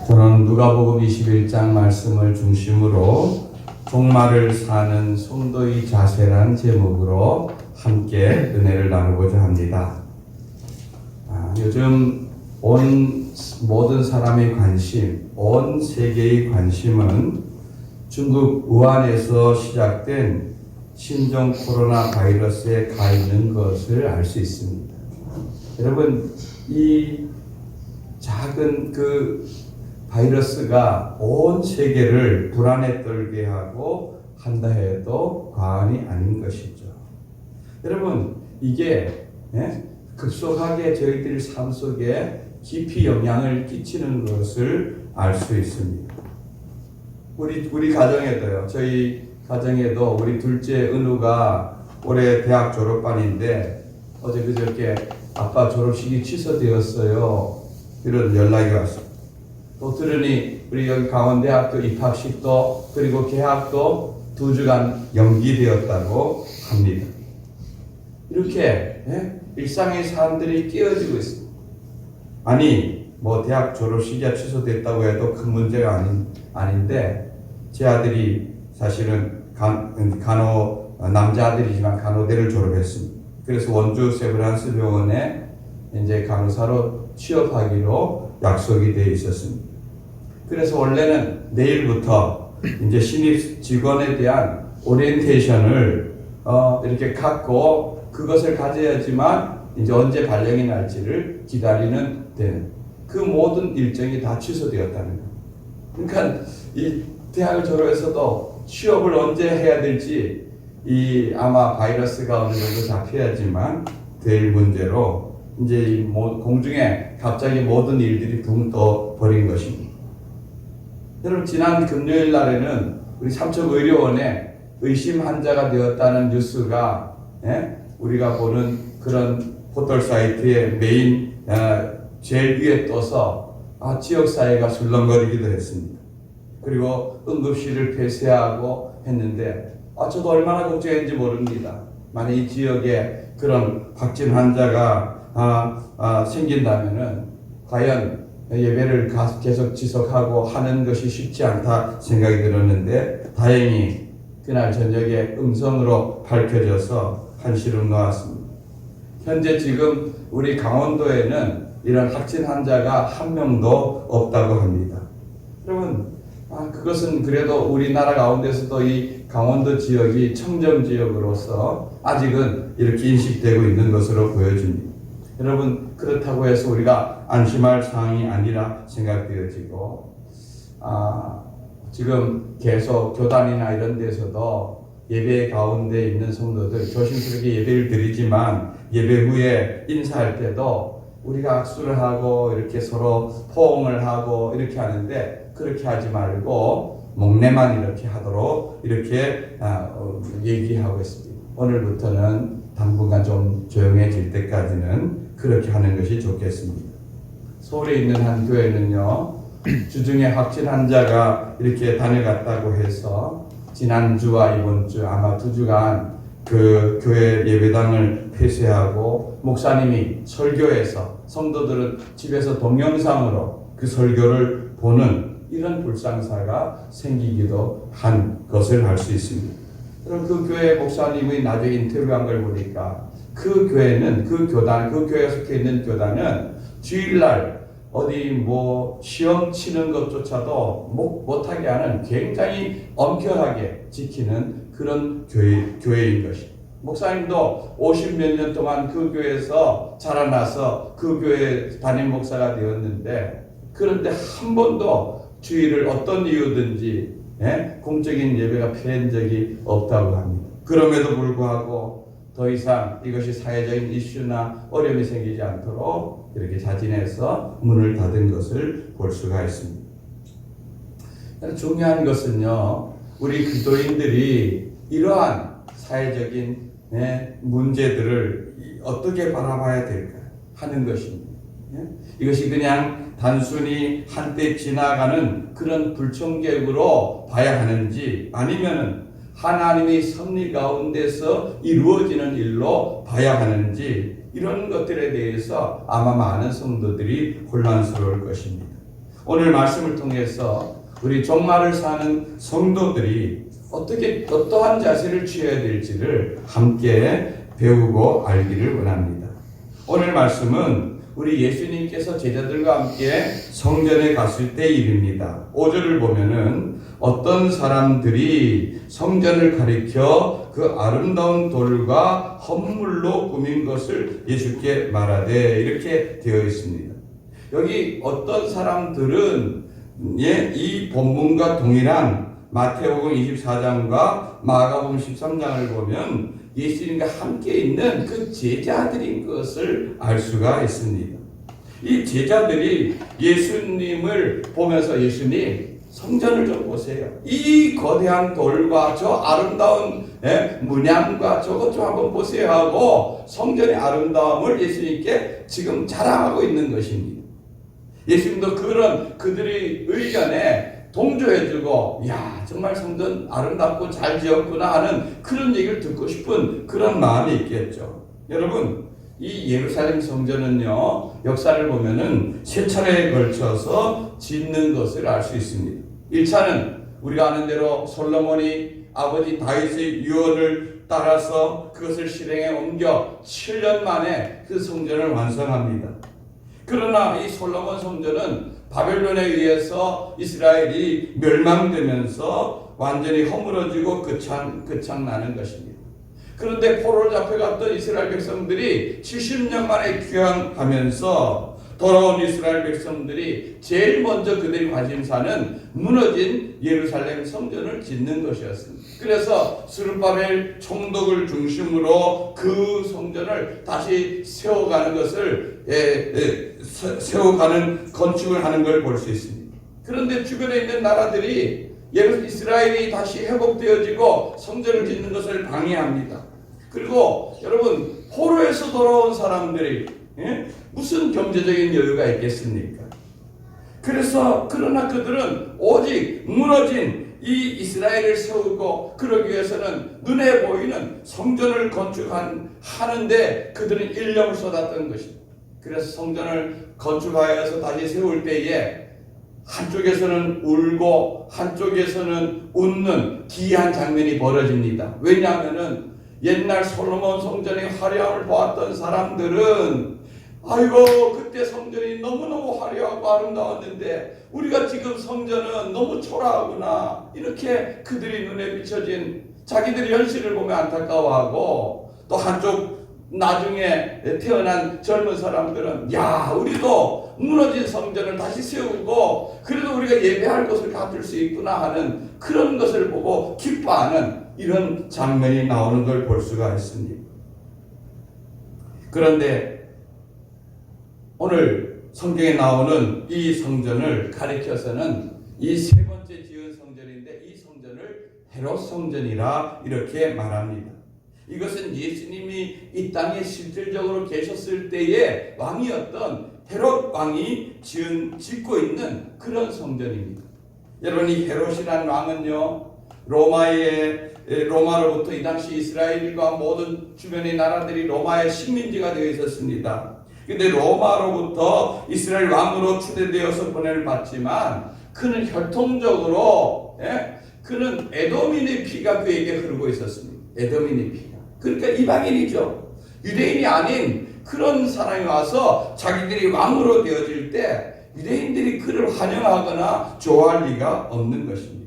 저는 누가복음 21장 말씀을 중심으로 종말을 사는 성도의 자세란 제목으로 함께 은혜를 나누고자 합니다. 요즘 온 모든 사람의 관심, 온 세계의 관심은 중국 우한에서 시작된 신종 코로나 바이러스에 가 있는 것을 알 수 있습니다. 여러분, 이 작은 그 바이러스가 온 세계를 불안에 떨게 하고 한다 해도 과언이 아닌 것이죠. 여러분, 이게 급속하게 저희들 삶 속에 깊이 영향을 끼치는 것을 알 수 있습니다. 우리 가정에도요. 저희 가정에도 우리 둘째 은우가 올해 대학 졸업반인데 어제 그저께 아빠 졸업식이 취소되었어요. 이런 연락이 왔어요. 또 들으니 우리 여기 강원대학교 입학식도 그리고 개학도 2주간 연기되었다고 합니다. 이렇게 일상의 사람들이 끼어지고 있습니다. 아니 뭐 대학 졸업식이 취소됐다고 해도 큰 문제가 아닌데 제 아들이 사실은 남자 아들이지만 간호대를 졸업했습니다. 그래서 원주 세브란스 병원에 이제 간호사로 취업하기로 약속이 되어 있었습니다. 그래서 원래는 내일부터 이제 신입 직원에 대한 오리엔테이션을 이렇게 갖고 그것을 가져야지만 이제 언제 발령이 날지를 기다리는 데는 그 모든 일정이 다 취소되었다는 거예요. 그러니까 이 대학을 졸업해서도 취업을 언제 해야 될지 아마 바이러스가 어느 정도 잡혀야지만 될 문제로 이제 이 공중에 갑자기 모든 일들이 붕 떠버린 것입니다. 여러분, 지난 금요일 날에는 우리 삼척의료원에 의심 환자가 되었다는 뉴스가 우리가 보는 그런 포털 사이트의 메인 제일 위에 떠서 지역사회가 술렁거리기도 했습니다. 그리고 응급실을 폐쇄하고 했는데 저도 얼마나 걱정했는지 모릅니다. 만약 이 지역에 그런 확진 환자가 생긴다면은 과연 예배를 계속 지속하고 하는 것이 쉽지 않다 생각이 들었는데 다행히 그날 저녁에 음성으로 밝혀져서 한시름 놓았습니다. 현재 지금 우리 강원도에는 이런 확진 환자가 한 명도 없다고 합니다. 여러분, 그것은 그래도 우리나라 가운데서도 이 강원도 지역이 청정 지역으로서 아직은 이렇게 인식되고 있는 것으로 보여집니다. 여러분, 그렇다고 해서 우리가 안심할 상황이 아니라 생각되어지고 지금 계속 교단이나 이런 데서도 예배 가운데 있는 성도들 조심스럽게 예배를 드리지만 예배 후에 인사할 때도 우리가 악수를 하고 이렇게 서로 포옹을 하고 이렇게 하는데 그렇게 하지 말고 목례만 이렇게 하도록 이렇게 얘기하고 있습니다. 오늘부터는 당분간 좀 조용해질 때까지는 그렇게 하는 것이 좋겠습니다. 서울에 있는 한 교회는요, 주중에 확진 환자가 이렇게 다녀갔다고 해서 지난주와 이번주 아마 2주간 그 교회 예배당을 폐쇄하고 목사님이 설교해서 성도들은 집에서 동영상으로 그 설교를 보는 이런 불상사가 생기기도 한 것을 알 수 있습니다. 그럼 그 교회 목사님이 나중에 인터뷰한 걸 보니까 그 교회는 그 교회에 속해 있는 교단은 주일날 어디 시험 치는 것조차도 못하게 하는 굉장히 엄격하게 지키는 그런 교회인 것입니다. 목사님도 50몇 년 동안 그 교회에서 자라나서 그 교회 담임 목사가 되었는데 그런데 한 번도 주일을 어떤 이유든지 공적인 예배가 피한 적이 없다고 합니다. 그럼에도 불구하고 더 이상 이것이 사회적인 이슈나 어려움이 생기지 않도록 이렇게 자진해서 문을 닫은 것을 볼 수가 있습니다. 중요한 것은요, 우리 그리스도인들이 이러한 사회적인 문제들을 어떻게 바라봐야 될까 하는 것입니다. 이것이 그냥 단순히 한때 지나가는 그런 불청객으로 봐야 하는지 아니면은 하나님의 섭리 가운데서 이루어지는 일로 봐야 하는지 이런 것들에 대해서 아마 많은 성도들이 혼란스러울 것입니다. 오늘 말씀을 통해서 우리 종말을 사는 성도들이 어떠한 자세를 취해야 될지를 함께 배우고 알기를 원합니다. 오늘 말씀은 우리 예수님께서 제자들과 함께 성전에 갔을 때 일입니다. 5절을 보면은 어떤 사람들이 성전을 가리켜 그 아름다운 돌과 헌물로 꾸민 것을 예수께 말하되 이렇게 되어 있습니다. 여기 어떤 사람들은 이 본문과 동일한 마태복음 24장과 마가복음 13장을 보면 예수님과 함께 있는 그 제자들인 것을 알 수가 있습니다. 이 제자들이 예수님을 보면서 예수님 성전을 좀 보세요. 이 거대한 돌과 저 아름다운 문양과 저것 좀 한번 보세요 하고 성전의 아름다움을 예수님께 지금 자랑하고 있는 것입니다. 예수님도 그런 그들의 의견에 동조해주고 야 정말 성전 아름답고 잘 지었구나 하는 그런 얘기를 듣고 싶은 그런 마음이 있겠죠. 여러분 이 예루살렘 성전은요 역사를 보면은 세 차례에 걸쳐서 짓는 것을 알 수 있습니다. 1차는 우리가 아는 대로 솔로몬이 아버지 다윗의 유언을 따라서 그것을 실행에 옮겨 7년 만에 그 성전을 완성합니다. 그러나 이 솔로몬 성전은 바벨론에 의해서 이스라엘이 멸망되면서 완전히 허물어지고 끝장나는 것입니다. 그런데 포로로 잡혀갔던 이스라엘 백성들이 70년 만에 귀환하면서 돌아온 이스라엘 백성들이 제일 먼저 그들이 관심사는 무너진 예루살렘 성전을 짓는 것이었습니다. 그래서 스룹바벨 총독을 중심으로 그 성전을 다시 세워가는 것을 세워가는 건축을 하는 걸 볼 수 있습니다. 그런데 주변에 있는 나라들이 이스라엘이 다시 회복되어지고 성전을 짓는 것을 방해합니다. 그리고 여러분 포로에서 돌아온 사람들이 무슨 경제적인 여유가 있겠습니까? 그러나 그들은 오직 무너진 이 이스라엘을 세우고 그러기 위해서는 눈에 보이는 성전을 건축하는데 그들은 일념을 쏟았던 것입니다. 그래서 성전을 건축하여서 다시 세울 때에 한쪽에서는 울고 한쪽에서는 웃는 기이한 장면이 벌어집니다. 왜냐하면은 옛날 솔로몬 성전의 화려함을 보았던 사람들은 아이고 그때 성전이 너무너무 화려하고 아름다웠는데 우리가 지금 성전은 너무 초라하구나 이렇게 그들이 눈에 비춰진 자기들의 현실을 보며 안타까워하고 또 한쪽 나중에 태어난 젊은 사람들은 야 우리도 무너진 성전을 다시 세우고 그래도 우리가 예배할 곳을 갖출 수 있구나 하는 그런 것을 보고 기뻐하는 이런 장면이 나오는 걸 볼 수가 있습니다. 그런데 오늘 성경에 나오는 이 성전을 가리켜서는 이 세 번째 지은 성전인데 이 성전을 헤롯 성전이라 이렇게 말합니다. 이것은 예수님이 이 땅에 실질적으로 계셨을 때의 왕이었던 헤롯 왕이 짓고 있는 그런 성전입니다. 여러분 이 헤롯이라는 왕은요 로마로부터 이 당시 이스라엘과 모든 주변의 나라들이 로마의 식민지가 되어 있었습니다. 근데 로마로부터 이스라엘 왕으로 추대되어서 보냄을 받지만 그는 혈통적으로 그는 에돔인의 피가 그에게 흐르고 있었습니다. 에돔인의 피가. 그러니까 이방인이죠. 유대인이 아닌 그런 사람이 와서 자기들이 왕으로 되어질 때 유대인들이 그를 환영하거나 좋아할 리가 없는 것입니다.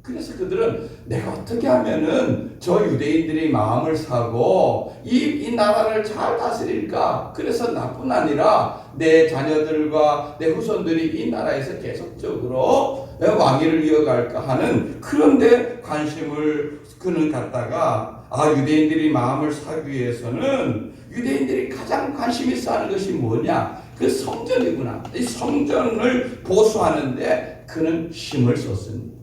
그래서 그들은 내가 어떻게 하면은 저 유대인들의 마음을 사고 이 나라를 잘 다스릴까? 그래서 나뿐 아니라 내 자녀들과 내 후손들이 이 나라에서 계속적으로 왕위를 이어갈까 하는 그런데 관심을 그는 갖다가 유대인들이 마음을 사기 위해서는 유대인들이 가장 관심 있어 하는 것이 뭐냐? 그 성전이구나. 이 성전을 보수하는데 그는 힘을 썼습니다.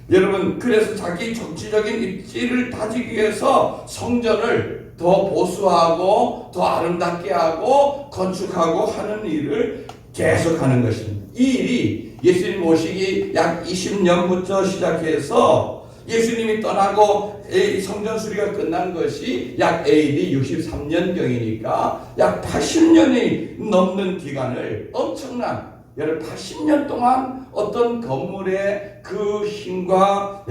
여러분 그래서 자기 정치적인 입지를 다지기 위해서 성전을 더 보수하고 더 아름답게 하고 건축하고 하는 일을 계속하는 것입니다. 이 일이 예수님 오시기 약 20년부터 시작해서 예수님이 떠나고 성전 수리가 끝난 것이 약 AD 63년경이니까 약 80년이 넘는 기간을 엄청난 여러분 80년 동안 어떤 건물에 그 힘과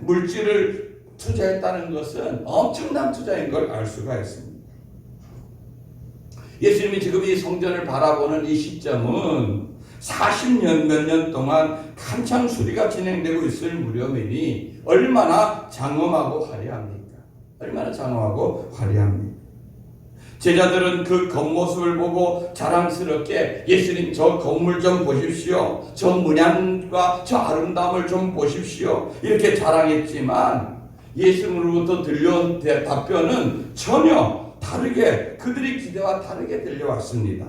물질을 투자했다는 것은 엄청난 투자인 걸 알 수가 있습니다. 예수님이 지금 이 성전을 바라보는 이 시점은 40년 몇 년 동안 한창 수리가 진행되고 있을 무렵이니 얼마나 장엄하고 화려합니까? 얼마나 장엄하고 화려합니까? 제자들은 그 겉모습을 보고 자랑스럽게 예수님 저 건물 좀 보십시오. 저 문양과 저 아름다움을 좀 보십시오. 이렇게 자랑했지만 예수님으로부터 들려온 답변은 전혀 다르게 그들의 기대와 다르게 들려왔습니다.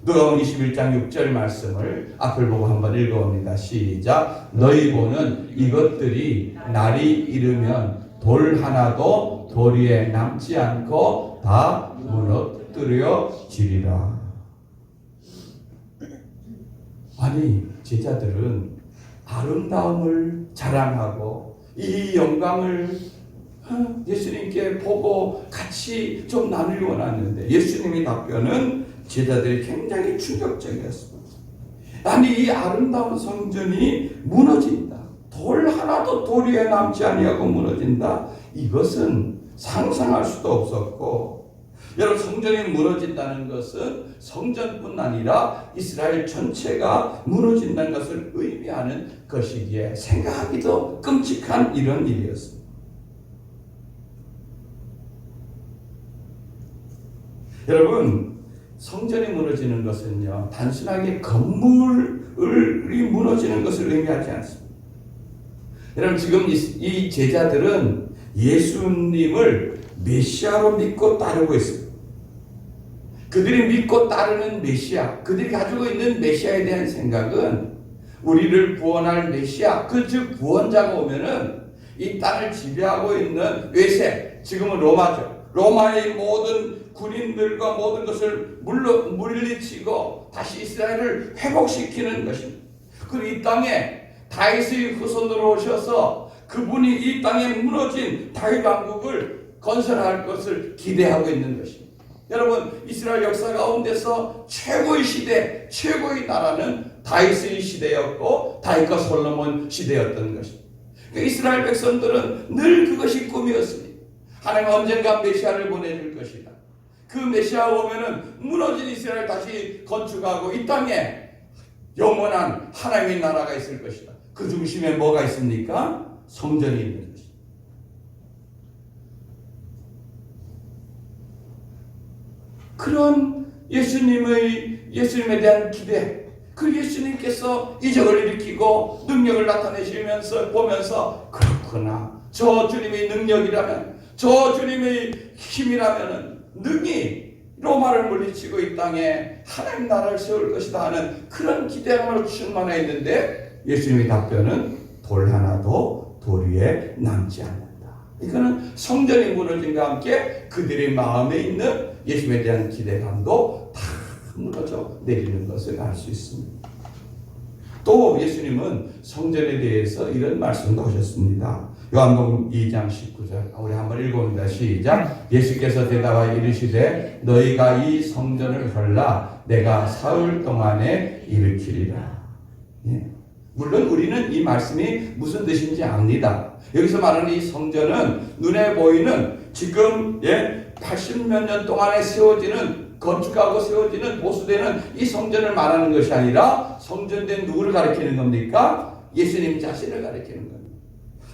누가복음 21장 6절 말씀을 앞을 보고 한번 읽어봅니다. 시작. 너희 보는 이것들이 날이 이르면 돌 하나도 돌 위에 남지 않고 다 무너뜨려지리라. 아니 제자들은 아름다움을 자랑하고 이 영광을 예수님께 보고 같이 좀 나누기 원하는데 예수님의 답변은 제자들이 굉장히 충격적이었습니다. 아니 이 아름다운 성전이 무너진다. 돌 하나도 돌 위에 남지 아니하고 무너진다. 이것은 상상할 수도 없었고 여러분 성전이 무너진다는 것은 성전뿐 아니라 이스라엘 전체가 무너진다는 것을 의미하는 것이기에 생각하기도 끔찍한 이런 일이었습니다. 여러분 성전이 무너지는 것은요 단순하게 건물이 무너지는 것을 의미하지 않습니다. 여러분 지금 이 제자들은 예수님을 메시아로 믿고 따르고 있습니다. 그들이 믿고 따르는 메시아, 그들이 가지고 있는 메시아에 대한 생각은 우리를 구원할 메시아, 즉 구원자가 오면은 이 땅을 지배하고 있는 외세, 지금은 로마죠. 로마의 모든 군인들과 모든 것을 물리치고 다시 이스라엘을 회복시키는 것입니다. 그리고 이 땅에 다윗의 후손으로 오셔서 그분이 이 땅에 무너진 다윗 왕국을 건설할 것을 기대하고 있는 것입니다. 여러분 이스라엘 역사 가운데서 최고의 시대, 최고의 나라는 다윗의 시대였고 다윗과 솔로몬 시대였던 것입니다. 그러니까 이스라엘 백성들은 늘 그것이 꿈이었습니다. 하나님 언젠가 메시아를 보내줄 것이다. 그 메시아가 오면은 무너진 이스라엘 다시 건축하고 이 땅에 영원한 하나님의 나라가 있을 것이다. 그 중심에 뭐가 있습니까? 성전이 있는 것입니다. 그런 예수님에 대한 기대, 그 예수님께서 이적을 일으키고 능력을 나타내시면서 보면서 그렇구나. 저 주님의 능력이라면, 저 주님의 힘이라면 능히 로마를 물리치고 이 땅에 하나님 나라를 세울 것이다 하는 그런 기대감으로 충만했는데 예수님의 답변은 돌 하나도 돌 위에 남지 않는다. 이거는 성전이 무너짐과 함께 그들의 마음에 있는 예수님에 대한 기대감도 다 무너져 내리는 것을 알 수 있습니다. 또 예수님은 성전에 대해서 이런 말씀도 하셨습니다. 요한복음 2장 19절 우리 한번 읽어봅니다. 시작. 예수께서 대답하여 이르시되 너희가 이 성전을 헐라 내가 사흘 동안에 일으키리라. 예. 물론 우리는 이 말씀이 무슨 뜻인지 압니다. 여기서 말하는 이 성전은 눈에 보이는 지금 80몇 년 동안에 세워지는 건축하고 세워지는 보수되는 이 성전을 말하는 것이 아니라 성전된 누구를 가리키는 겁니까? 예수님 자신을 가리키는 겁니다.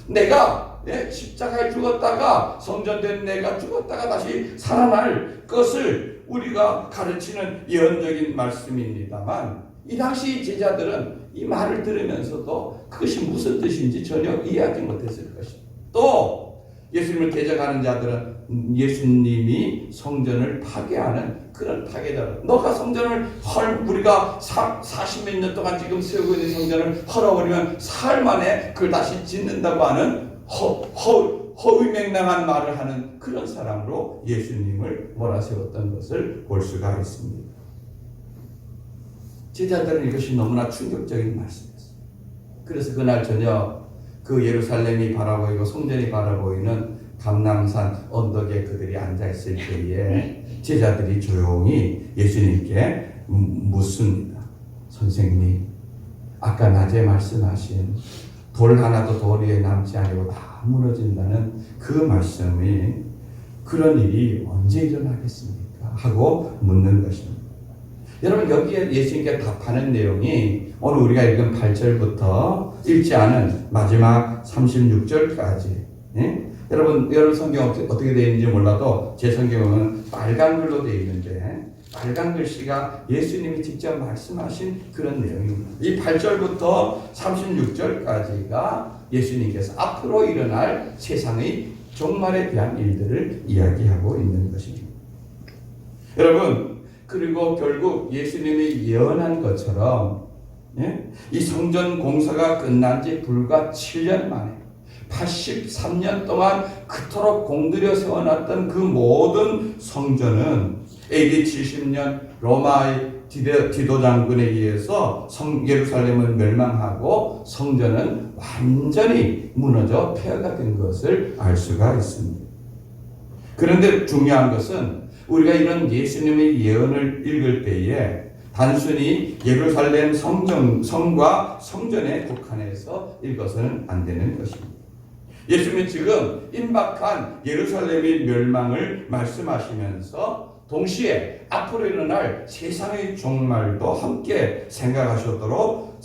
내가 십자가에 죽었다가 성전된 내가 죽었다가 다시 살아날 것을 우리가 가르치는 예언적인 말씀입니다만 이 당시 제자들은 이 말을 들으면서도 그것이 무슨 뜻인지 전혀 이해하지 못했을 것입니다. 또 예수님을 대적하는 자들은 예수님이 성전을 파괴하는 그런 파괴자들. 너가 성전을 우리가 40몇 년 동안 지금 세우고 있는 성전을 헐어버리면 사흘 만에 그걸 다시 짓는다고 하는 허위맹랑한 말을 하는 그런 사람으로 예수님을 몰아세웠던 것을 볼 수가 있습니다. 제자들은 이것이 너무나 충격적인 말씀이었어요. 그래서 그날 저녁 그 예루살렘이 바라보이고 성전이 바라보이는 감람산 언덕에 그들이 앉아있을 때에 제자들이 조용히 예수님께 묻습니다. 선생님, 아까 낮에 말씀하신 돌 하나도 돌 위에 남지 아니고 다 무너진다는 그 말씀이 그런 일이 언제 일어나겠습니까? 하고 묻는 것입니다. 여러분, 여기에 예수님께 답하는 내용이 오늘 우리가 읽은 8절부터 읽지 않은 마지막 36절까지. 예? 여러분 성경 어떻게 되어 있는지 몰라도 제 성경은 빨간 글로 되어 있는데 빨간 글씨가 예수님이 직접 말씀하신 그런 내용입니다. 이 8절부터 36절까지가 예수님께서 앞으로 일어날 세상의 종말에 대한 일들을 이야기하고 있는 것입니다. 여러분, 그리고 결국 예수님이 예언한 것처럼 이 성전 공사가 끝난 지 불과 7년 만에 83년 동안 그토록 공들여 세워놨던 그 모든 성전은 AD 70년 로마의 디도 장군에 의해서 예루살렘은 멸망하고 성전은 완전히 무너져 폐허가 된 것을 알 수가 있습니다. 그런데 중요한 것은 우리가 이런 예수님의 예언을 읽을 때에 단순히 예루살렘 성과 성전에 국한해서 읽어서는 안 되는 것입니다. 예수님은 지금 임박한 예루살렘의 멸망을 말씀하시면서 동시에 앞으로 일어날 세상의 종말도 함께 생각하도록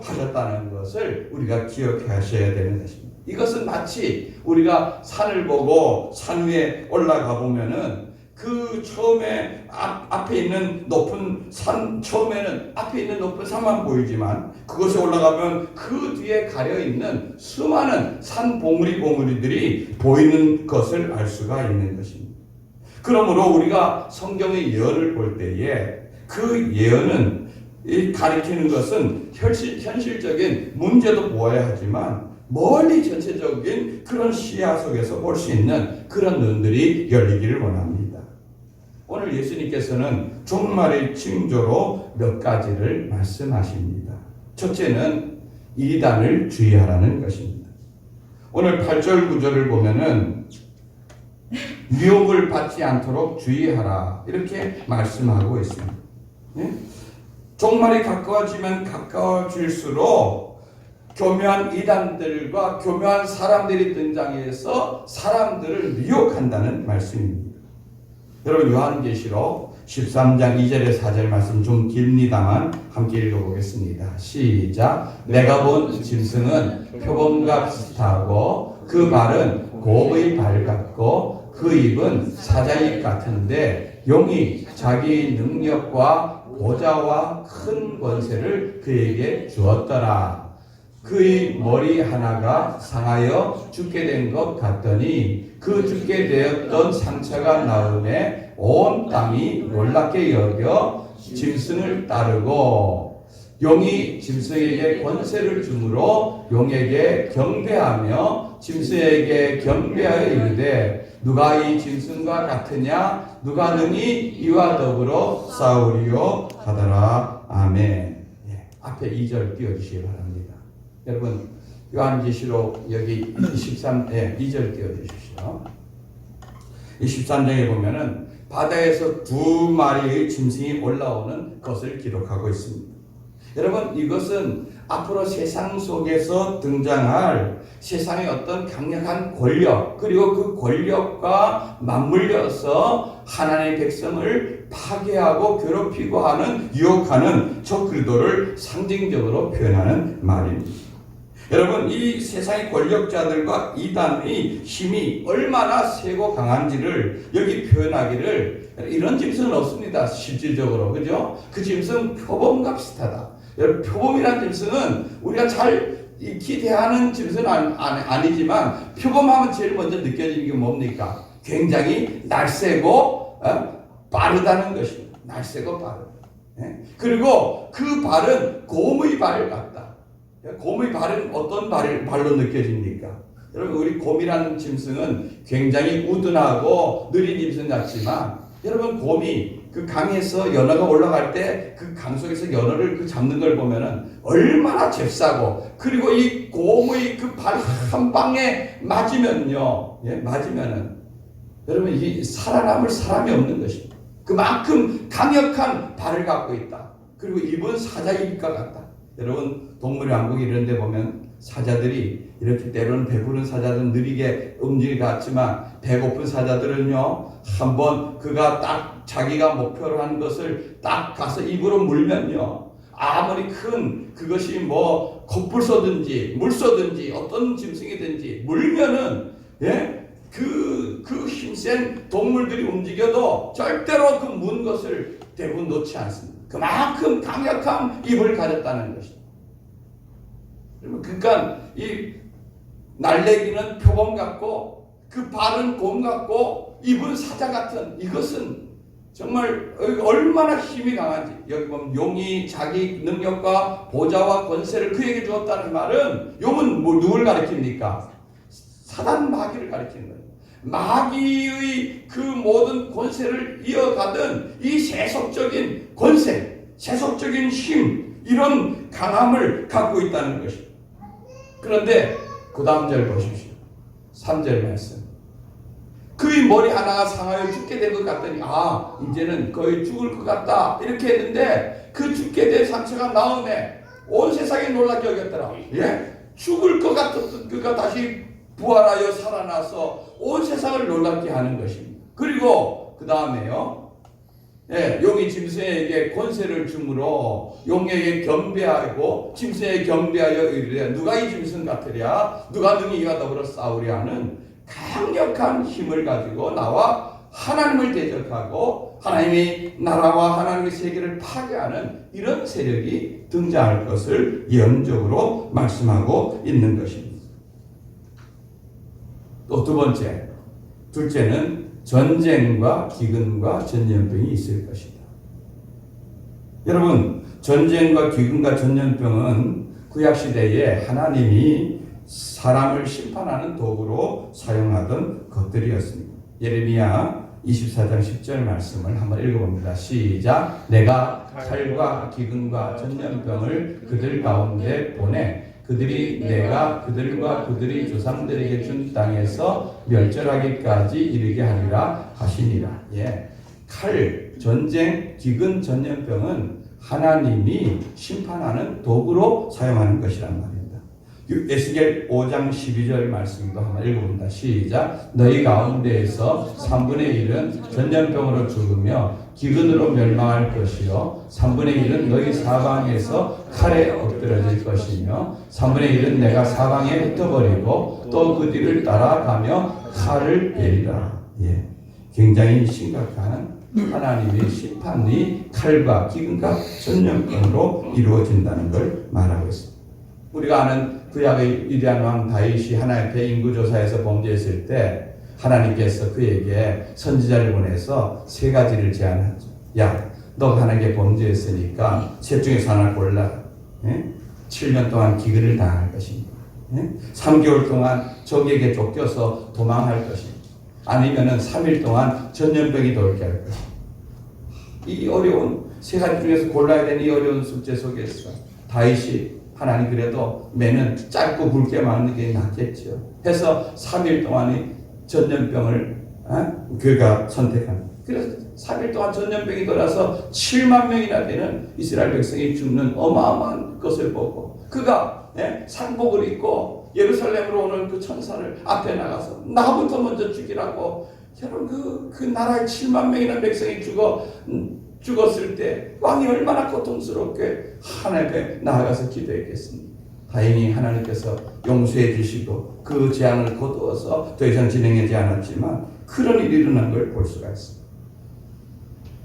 하셨다는 것을 우리가 기억하셔야 되는 것입니다. 이것은 마치 우리가 산을 보고 산 위에 올라가 보면은 그 처음에 앞에 있는 높은 산, 처음에는 앞에 있는 높은 산만 보이지만 그것에 올라가면 그 뒤에 가려 있는 수많은 산 봉우리들이 보이는 것을 알 수가 있는 것입니다. 그러므로 우리가 성경의 예언을 볼 때에 그 예언은 가리키는 것은 현실적인 문제도 보아야 하지만 멀리 전체적인 그런 시야 속에서 볼 수 있는 그런 눈들이 열리기를 원합니다. 오늘 예수님께서는 종말의 징조로 몇 가지를 말씀하십니다. 첫째는 이단을 주의하라는 것입니다. 오늘 8절 9절을 보면은 유혹을 받지 않도록 주의하라 이렇게 말씀하고 있습니다. 종말이 가까워지면 가까워질수록 교묘한 이단들과 교묘한 사람들이 등장해서 사람들을 미혹한다는 말씀입니다. 여러분, 요한계시록 13장 2절에 4절 말씀 좀 깁니다만 함께 읽어보겠습니다. 시작. 내가 본 짐승은 표범과 비슷하고 그 발은 곰의 발 같고 그 입은 사자입 같은데 용이 자기 능력과 보좌와 큰 권세를 그에게 주었더라. 그의 머리 하나가 상하여 죽게 된 것 같더니 그 죽게 되었던 상처가 나음에 온 땅이 놀랍게 여겨 짐승을 따르고 용이 짐승에게 권세를 주므로 용에게 경배하며 짐승에게 경배하여 이르되 누가 이 짐승과 같으냐 누가 능히 이와 더불어 싸우리요 하더라. 아멘. 앞에 2절 띄워주시기 바랍니다. 여러분, 요한계시록 여기 2절 띄워주십시오. 이 13장에 보면은 바다에서 2마리의 짐승이 올라오는 것을 기록하고 있습니다. 여러분, 이것은 앞으로 세상 속에서 등장할 세상의 어떤 강력한 권력, 그리고 그 권력과 맞물려서 하나님의 백성을 파괴하고 괴롭히고 하는, 유혹하는 저 그리스도를 상징적으로 표현하는 말입니다. 여러분, 이 세상의 권력자들과 이단의 힘이 얼마나 세고 강한지를 여기 표현하기를, 이런 짐승은 없습니다. 실질적으로. 그죠? 그 짐승은 표범과 비슷하다. 여러분, 표범이라는 짐승은 우리가 잘 기대하는 짐승은 아니지만 표범하면 제일 먼저 느껴지는 게 뭡니까? 굉장히 날쌔고 빠르다는 것입니다. 날쌔고 빠르다. 그리고 그 발은 곰의 발 같다. 곰의 발은 어떤 발로 느껴집니까? 여러분, 우리 곰이라는 짐승은 굉장히 우둔하고 느린 짐승 같지만 여러분, 곰이 그 강에서 연어가 올라갈 때 그 강 속에서 연어를 잡는 걸 보면은 얼마나 잽싸고, 그리고 이 곰의 그 발 한 방에 맞으면요, 맞으면은 여러분, 이 살아남을 사람이 없는 것입니다. 그만큼 강력한 발을 갖고 있다. 그리고 입은 사자 입과 같다. 여러분 동물의 왕국 이런 데 보면 사자들이 이렇게 때로는 배부른 사자들은 느리게 움직일 것 같지만 배고픈 사자들은요 한번 그가 딱 자기가 목표로 하는 것을 딱 가서 입으로 물면요 아무리 큰 그것이 뭐 코뿔소든지 물소든지 어떤 짐승이든지 물면은 그 힘센 동물들이 움직여도 절대로 그 문 것을 대부분 놓지 않습니다. 그만큼 강력한 입을 가졌다는 것입니다. 그러니까 이 날래기는 표범 같고 그 발은 곰 같고 입은 사자 같은 이것은 정말 얼마나 힘이 강한지. 여기 보면 용이 자기 능력과 보좌와 권세를 그에게 주었다는 말은 용은 누굴 가리킵니까? 사단 마귀를 가리키는 거예요. 마귀의 그 모든 권세를 이어가던 이 세속적인 권세, 세속적인 힘, 이런 강함을 갖고 있다는 것입니다. 그런데 그 다음 절 보십시오. 3절 말씀. 그의 머리 하나가 상하여 죽게 된 것 같더니 이제는 거의 죽을 것 같다 이렇게 했는데 그 죽게 된 상처가 나음에 온 세상이 놀랍게 여겼더라. 죽을 것 같았던 그가 다시 부활하여 살아나서 온 세상을 놀랍게 하는 것입니다. 그리고 그 다음에요. 용이 짐승에게 권세를 주므로 용에게 경배하고 짐승에게 경배하여 이르되 누가 이 짐승 같으랴 누가 능히 이와 더불어 싸우랴 하는 강력한 힘을 가지고 나와 하나님을 대적하고 하나님의 나라와 하나님의 세계를 파괴하는 이런 세력이 등장할 것을 예언적으로 말씀하고 있는 것입니다. 또 두 번째, 둘째는 전쟁과 기근과 전염병이 있을 것이다. 여러분, 전쟁과 기근과 전염병은 구약시대에 하나님이 사람을 심판하는 도구로 사용하던 것들이었습니다. 예레미야 24장 10절 말씀을 한번 읽어봅니다. 시작. 내가 칼과 기근과 전염병을 그들 가운데 보내 그들이 내가 그들과 그들이 조상들에게 준 땅에서 멸절하기까지 이르게 하리라 하시니라. 칼, 전쟁, 기근, 전염병은 하나님이 심판하는 도구로 사용하는 것이란 말입니다. 에스겔 5장 12절 말씀도 한번 읽어봅니다. 시작. 너희 가운데에서 3분의 1은 전염병으로 죽으며 기근으로 멸망할 것이요 3분의 1은 너희 사방에서 칼에 엎드러질 것이며 3분의 1은 내가 사방에 흩어버리고 또 그 뒤를 따라가며 칼을 베리라. 굉장히 심각한 하나님의 심판이 칼과 기근과 전염병으로 이루어진다는 걸 말하고 있습니다. 우리가 아는 구약의 위대한 왕 다윗이 하나님 앞에 인구조사에서 범죄했을 때 하나님께서 그에게 선지자를 보내서 세 가지를 제안하죠. 너 하나님께 범죄했으니까 셋 중에서 하나를 골라. 7년 동안 기근을 당할 것입니다. 3개월 동안 적에게 쫓겨서 도망할 것입니다. 아니면은 3일 동안 전염병이 돌게 할 것입니다. 이 어려운 세 가지 중에서 골라야 되는 이 어려운 숙제 속에서 다윗이 하나님 그래도 매는 짧고 굵게 막는 게 낫겠죠. 해서 3일 동안의 전염병을 그가 선택합니다. 그래서 3일 동안 전염병이 돌아서 7만 명이나 되는 이스라엘 백성이 죽는 어마어마한 것을 보고 그가 상복을 입고 예루살렘으로 오는 그 천사를 앞에 나가서 나부터 먼저 죽이라고. 여러분 그 나라에 7만 명이나 백성이 죽었을 때 왕이 얼마나 고통스럽게 하나님 앞에 나아가서 기도했겠습니까? 다행히 하나님께서 용서해 주시고 그 재앙을 거두어서 더 이상 진행하지 않았지만 그런 일이 일어난 걸 볼 수가 있습니다.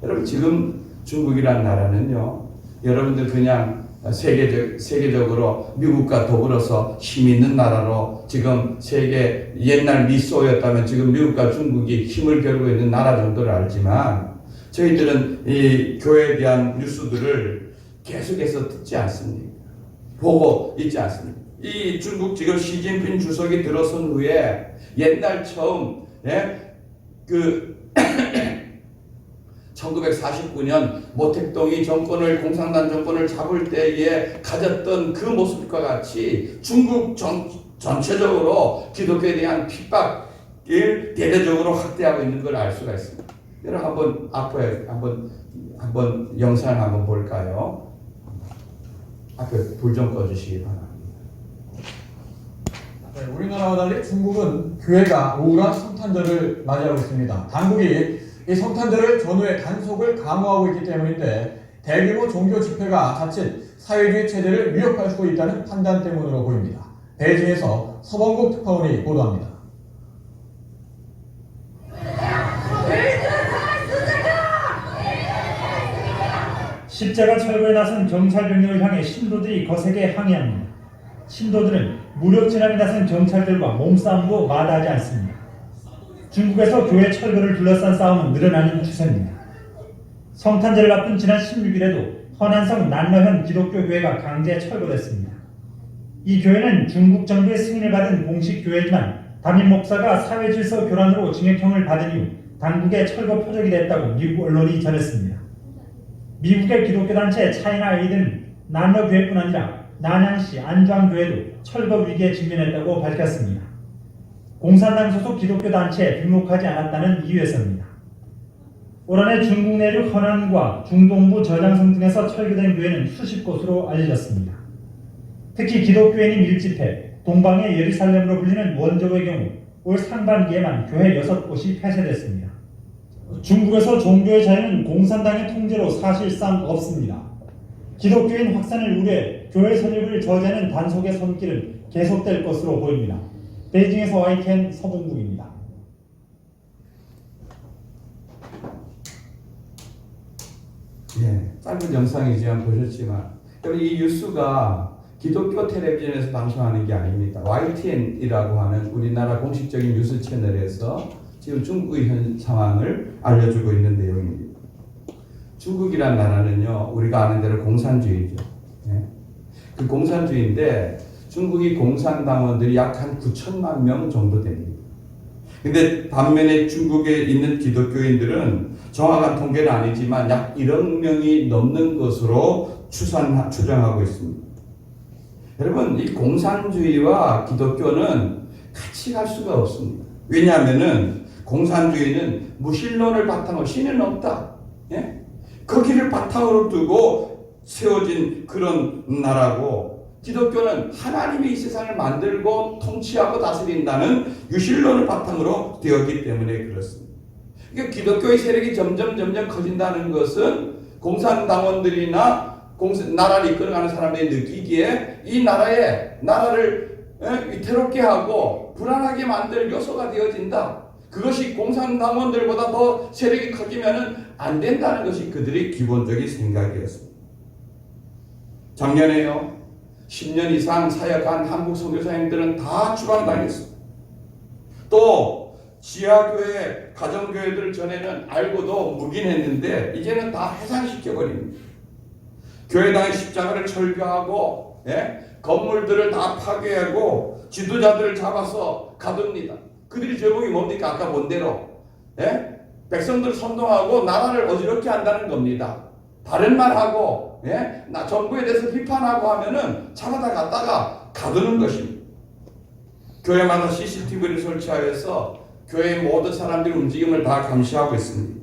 여러분 지금 중국이라는 나라는요 여러분들 그냥 세계적으로 미국과 더불어서 힘 있는 나라로 지금 세계 옛날 미소였다면 지금 미국과 중국이 힘을 겨루고 있는 나라 정도를 알지만 저희들은 이 교회에 대한 뉴스들을 계속해서 듣지 않습니다. 보고 있지 않습니다. 이 중국 지금 시진핑 주석이 들어선 후에 옛날 처음 1949년 모택동이 공산당 정권을 잡을 때에 가졌던 그 모습과 같이 중국 전체적으로 기독교에 대한 핍박을 대대적으로 확대하고 있는 걸 알 수가 있습니다. 여러분 한번 한번 영상 한번 볼까요? 앞에 불 좀 꺼주시기 바랍니다. 네, 우리나라와 달리 중국은 교회가 우울한 성탄절을 맞이하고 있습니다. 당국이 이 성탄절을 전후에 단속을 강화하고 있기 때문인데 대규모 종교 집회가 자칫 사회주의 체제를 위협할 수 있다는 판단 때문으로 보입니다. 베이징에서 서범국 특파원이 보도합니다. 십자가 철거에 나선 경찰 병력을 향해 신도들이 거세게 항의합니다. 신도들은 무력 진압에 나선 경찰들과 몸싸움도 마다하지 않습니다. 중국에서 교회 철거를 둘러싼 싸움은 늘어나는 추세입니다. 성탄절을 앞둔 지난 16일에도 허난성 난러현 기독교 교회가 강제 철거됐습니다. 이 교회는 중국 정부의 승인을 받은 공식 교회지만 담임 목사가 사회질서 교란으로 징역형을 받은 이후 당국의 철거 표적이 됐다고 미국 언론이 전했습니다. 미국의 기독교 단체 차이나 에이드는 난러 교회뿐 아니라 난양시 안주항교회도 철거 위기에 직면했다고 밝혔습니다. 공산당 소속 기독교 단체에 등록하지 않았다는 이유에서입니다. 올 한해 중국 내륙 허난과 중동부 저장성 등에서 철거된 교회는 수십 곳으로 알려졌습니다. 특히 기독교인이 밀집해 동방의 예루살렘으로 불리는 원저우의 경우 올 상반기에만 교회 6곳이 폐쇄됐습니다. 중국에서 종교의 자유는 공산당의 통제로 사실상 없습니다. 기독교인 확산을 우려해 교회 설립을 저지하는 단속의 손길은 계속될 것으로 보입니다. 베이징에서 YTN 서봉국입니다. 짧은 영상이지만 보셨지만 이 뉴스가 기독교 텔레비전에서 방송하는 게 아닙니다. YTN이라고 하는 우리나라 공식적인 뉴스 채널에서 지금 중국의 현 상황을 알려주고 있는 내용입니다. 중국이란 나라는요, 우리가 아는 대로 공산주의죠. 그 공산주의인데 중국이 공산당원들이 약 한 9천만 명 정도 됩니다. 근데 반면에 중국에 있는 기독교인들은 정확한 통계는 아니지만 약 1억 명이 넘는 것으로 추정하고 있습니다. 여러분, 이 공산주의와 기독교는 같이 갈 수가 없습니다. 왜냐하면은 공산주의는 무신론을 바탕으로 신은 없다. 거기를 바탕으로 두고 세워진 그런 나라고, 기독교는 하나님이 이 세상을 만들고 통치하고 다스린다는 유신론을 바탕으로 되었기 때문에 그렇습니다. 그러니까 기독교의 세력이 점점 커진다는 것은 공산당원들이나 나라를 이끌어가는 사람들이 느끼기에 이 나라를 위태롭게 하고 불안하게 만들 요소가 되어진다. 그것이 공산당원들보다 더 세력이 커지면 안 된다는 것이 그들의 기본적인 생각이었습니다. 작년에요, 10년 이상 사역한 한국 선교사님들은 다 추방당했습니다. 또 지하교회, 가정교회들 전에는 알고도 묵인했는데 이제는 다 해산시켜버립니다. 교회당의 십자가를 철거하고 건물들을 다 파괴하고 지도자들을 잡아서 가둡니다. 그들이 제목이 뭡니까? 아까 본 대로 백성들을 선동하고 나라를 어지럽게 한다는 겁니다. 다른 말하고 정부에 대해서 비판하고 하면은 잡아다 갖다가 가두는 것입니다. 교회마다 CCTV를 설치하여서 교회의 모든 사람들의 움직임을 다 감시하고 있습니다.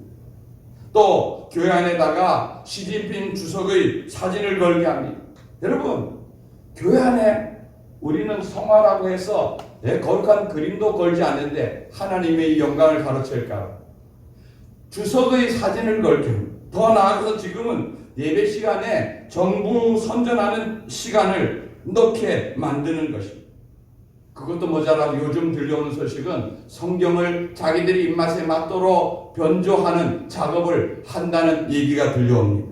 또 교회 안에다가 시진핑 주석의 사진을 걸게 합니다. 여러분, 교회 안에 우리는 성화라고 해서 거룩한 그림도 걸지 않는데 하나님의 영광을 가로챌까? 주석의 사진을 걸게 합니다. 더 나아가서 지금은 예배 시간에 정부 선전하는 시간을 넣게 만드는 것입니다. 그것도 모자라고 요즘 들려오는 소식은 성경을 자기들이 입맛에 맞도록 변조하는 작업을 한다는 얘기가 들려옵니다.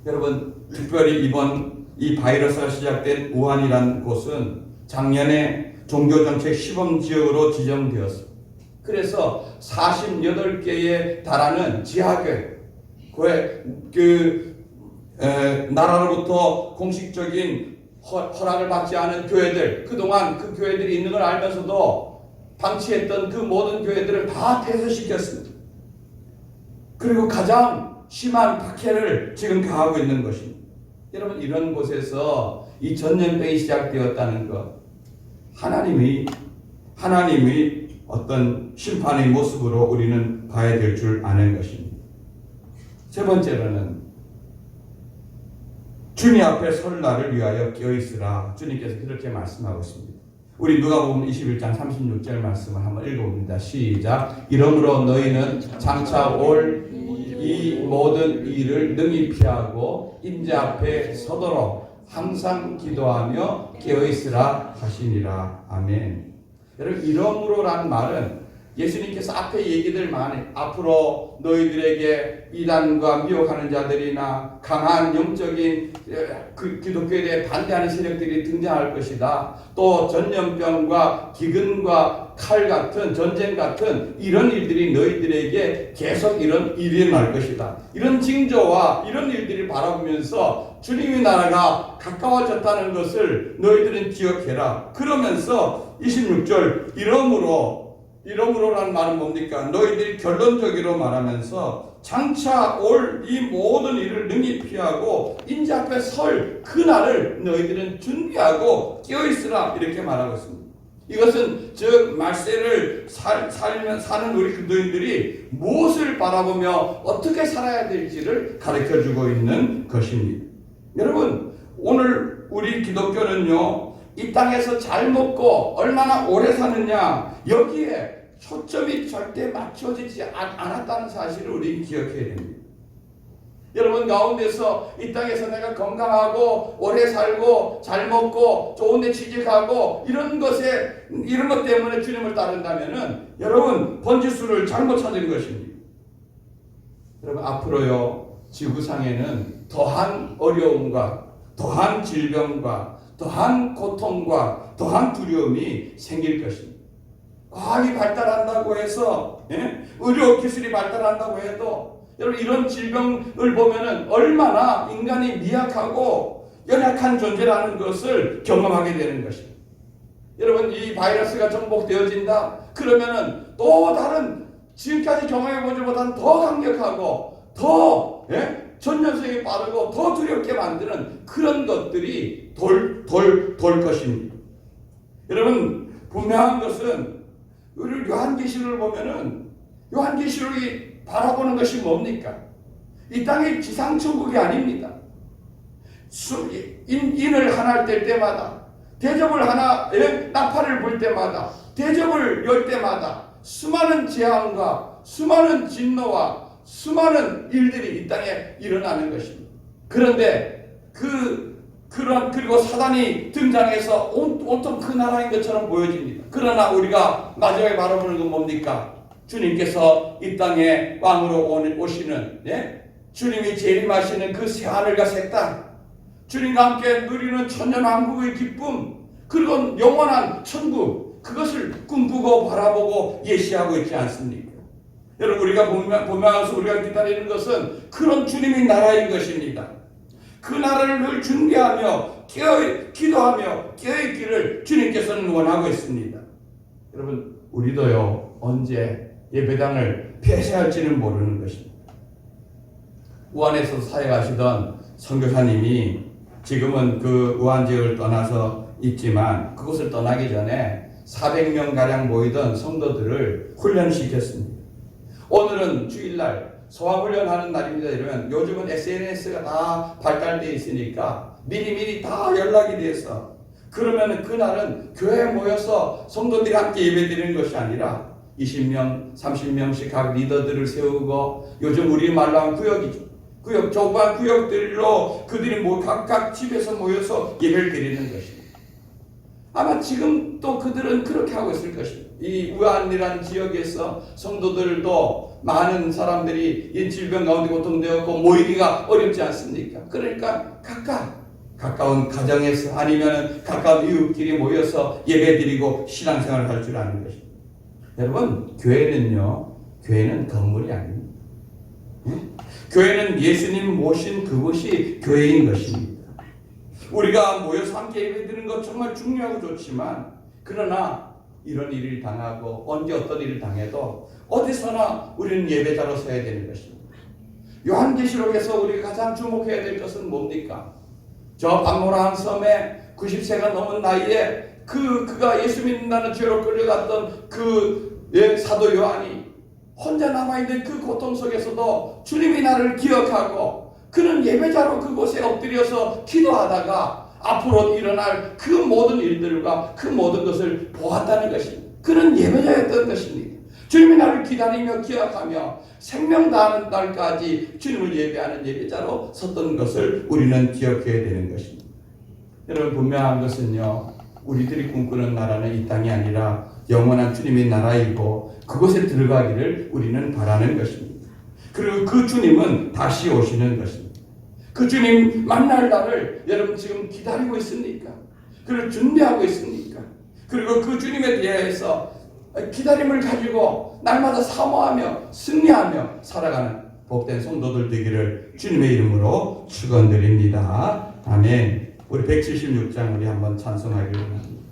여러분, 특별히 이번 이 바이러스가 시작된 우한이라는 곳은 작년에 종교정책 시범지역으로 지정되었습니다. 그래서 48개에 달하는 지하교회, 나라로부터 공식적인 허락을 받지 않은 교회들, 그동안 그 교회들이 있는 걸 알면서도 방치했던 그 모든 교회들을 다 폐쇄시켰습니다. 그리고 가장 심한 박해를 지금 가하고 있는 것입니다. 여러분, 이런 곳에서 이 전염병이 시작되었다는 것, 하나님의 어떤 심판의 모습으로 우리는 가야 될 줄 아는 것입니다. 세 번째로는 주님 앞에 설 날을 위하여 깨어있으라. 주님께서 그렇게 말씀하고 있습니다. 우리 누가복음 21장 36절 말씀을 한번 읽어봅니다. 시작. 이러므로 너희는 장차 올 이 모든 일을 능히 피하고 인자 앞에 서도록 항상 기도하며 깨어있으라 하시니라. 아멘. 여러분, 이러므로라는 말은 예수님께서 앞에 얘기들 많이, 앞으로 너희들에게 이단과 미혹하는 자들이나 강한 영적인 그 기독교에 대해 반대하는 세력들이 등장할 것이다. 또 전염병과 기근과 칼 같은 전쟁 같은 이런 일들이 너희들에게 계속 이런 일이 일어날 것이다. 이런 징조와 이런 일들을 바라보면서 주님의 나라가 가까워졌다는 것을 너희들은 기억해라. 그러면서 26절 이러므로라는 말은 뭡니까? 너희들이 결론적으로 말하면서 장차 올 이 모든 일을 능히 피하고 인자 앞에 설 그날을 너희들은 준비하고 깨어있으라 이렇게 말하고 있습니다. 이것은 즉 말세를 사는 우리 그리스도인들이 무엇을 바라보며 어떻게 살아야 될지를 가르쳐주고 있는 것입니다. 여러분, 오늘 우리 기독교는요, 이 땅에서 잘 먹고 얼마나 오래 사느냐 여기에 초점이 절대 맞춰지지 않았다는 사실을 우리는 기억해야 됩니다. 여러분 가운데서 이 땅에서 내가 건강하고 오래 살고 잘 먹고 좋은 데 취직하고 이런 것 때문에 주님을 따른다면은 여러분 번지수를 잘못 찾은 것입니다. 여러분 앞으로요 지구상에는 더한 어려움과 더한 질병과 더한 고통과 더한 두려움이 생길 것입니다. 과학이 발달한다고 해서 의료 기술이 발달한다고 해도 여러분 이런 질병을 보면은 얼마나 인간이 미약하고 연약한 존재라는 것을 경험하게 되는 것입니다. 여러분 이 바이러스가 정복되어진다 그러면은 또 다른 지금까지 경험해보지 못한 더 강력하고 더 전염성이 빠르고 더 두렵게 만드는 그런 것들이 돌 것입니다. 여러분 분명한 것은 우리 요한계시록을 보면은 요한계시록이 바라보는 것이 뭡니까? 이 땅이 지상천국이 아닙니다. 인을 하나 뗄 때마다 대접을 하나 나팔을 불 때마다 대접을 열 때마다 수많은 재앙과 수많은 진노와 수많은 일들이 이 땅에 일어나는 것입니다. 그런데 그리고 사단이 등장해서 온통 그 나라인 것처럼 보여집니다. 그러나 우리가 마지막에 바라보는 건 뭡니까? 주님께서 이 땅에 왕으로 오시는 주님이 재림하시는 그 새하늘과 새 땅, 주님과 함께 누리는 천년왕국의 기쁨, 그리고 영원한 천국, 그것을 꿈꾸고 바라보고 예시하고 있지 않습니까? 여러분 우리가 보면서 우리가 기다리는 것은 그런 주님의 나라인 것입니다. 그 나라를 준비하며 기도하며 깨어있기를 주님께서는 원하고 있습니다. 여러분 우리도요 언제 예배당을 폐쇄할지는 모르는 것입니다. 우한에서 사역하시던 선교사님이 지금은 그 우한 지역을 떠나서 있지만 그곳을 떠나기 전에 400명가량 모이던 성도들을 훈련시켰습니다. 오늘은 주일날 소화훈련하는 날입니다. 이러면 요즘은 SNS가 다 발달되어 있으니까 미리미리 다 연락이 돼서 그러면 그날은 교회에 모여서 성도들이 함께 예배드리는 것이 아니라 20명, 30명씩 각 리더들을 세우고 요즘 우리 말로 하면 구역, 좁은 구역들로 그들이 각각 집에서 모여서 예배를 드리는 것입니다. 아마 지금 또 그들은 그렇게 하고 있을 것입니다. 이 우한이라는 지역에서 성도들도 많은 사람들이 이 질병 가운데 고통되었고 모이기가 어렵지 않습니까? 그러니까 가까운 가정에서 아니면 가까운 이웃끼리 모여서 예배드리고 신앙생활을 할 줄 아는 것입니다. 여러분 교회는 건물이 아닙니다. 교회는 예수님 모신 그곳이 교회인 것입니다. 우리가 모여서 함께 예배드리는 것 정말 중요하고 좋지만 그러나 이런 일을 당하고 언제 어떤 일을 당해도 어디서나 우리는 예배자로 서야 되는 것입니다. 요한계시록에서 우리가 가장 주목해야 될 것은 뭡니까? 저 밤모라한 섬에 90세가 넘은 나이에 그가 예수 믿는다는 죄로 끌려갔던 그 사도 요한이 혼자 남아있는 그 고통 속에서도 주님이 나를 기억하고 그는 예배자로 그곳에 엎드려서 기도하다가 앞으로 일어날 그 모든 일들과 그 모든 것을 보았다는 것입니다. 그는 예배자였던 것입니다. 주님이 나를 기다리며 기억하며 생명 다하는 날까지 주님을 예배하는 예배자로 섰던 것을 우리는 기억해야 되는 것입니다. 여러분, 분명한 것은요, 우리들이 꿈꾸는 나라는 이 땅이 아니라 영원한 주님의 나라이고 그곳에 들어가기를 우리는 바라는 것입니다. 그리고 그 주님은 다시 오시는 것입니다. 그 주님 만날 날을 여러분 지금 기다리고 있습니까? 그를 준비하고 있습니까? 그리고 그 주님에 대해서 기다림을 가지고 날마다 사모하며 승리하며 살아가는 복된 성도들 되기를 주님의 이름으로 축원드립니다. 아멘. 우리 176장 우리 한번 찬송하기를 원합니다.